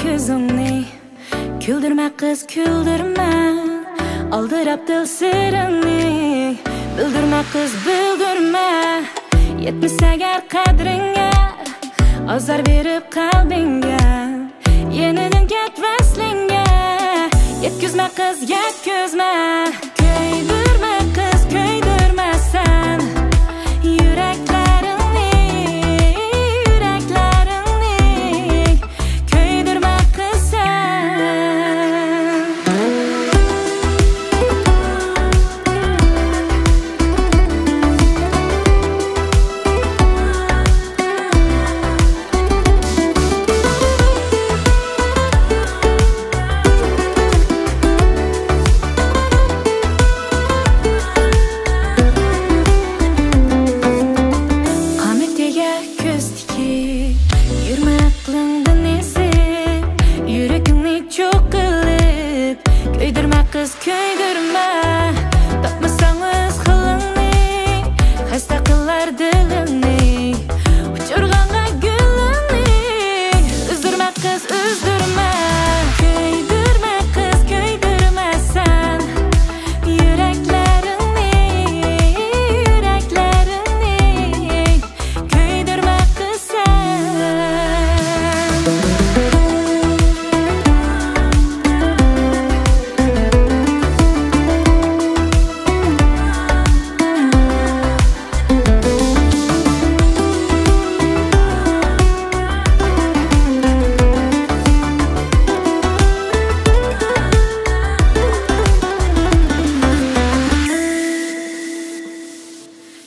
ko'zingni, güldürme kız güldürme, aldırıp dil sirini, bildirme kız bildirme. Yetmiş eğer kadringe, azar verip kalbinge, yeniden get veslinge. Yetkizme kız yetkizme, köydürme kız köydürme sen. Yüreklerini, yüreklerini, köydürme kız sen. Yürme aklından esip, yüreğini çok kılıp, köydürme kız köydürme. Tapmasanız kılını, hasta kılar dilini, uçurganğa gülünü, üzdürme kız üzdürme. Köydürme kız köydürme sen, yüreklerini, yüreklerini, köydürme kız sen.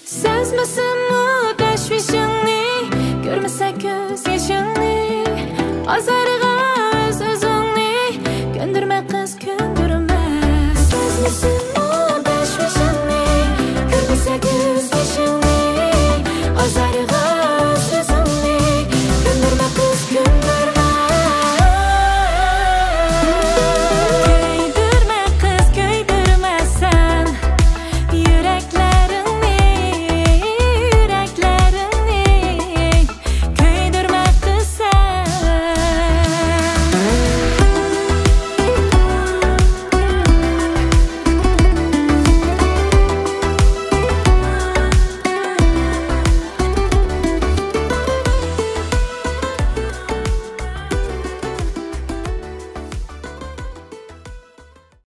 Sezmesin o teşvişini, görmese göz yaşını, azarığa öz özünü, gönderme kız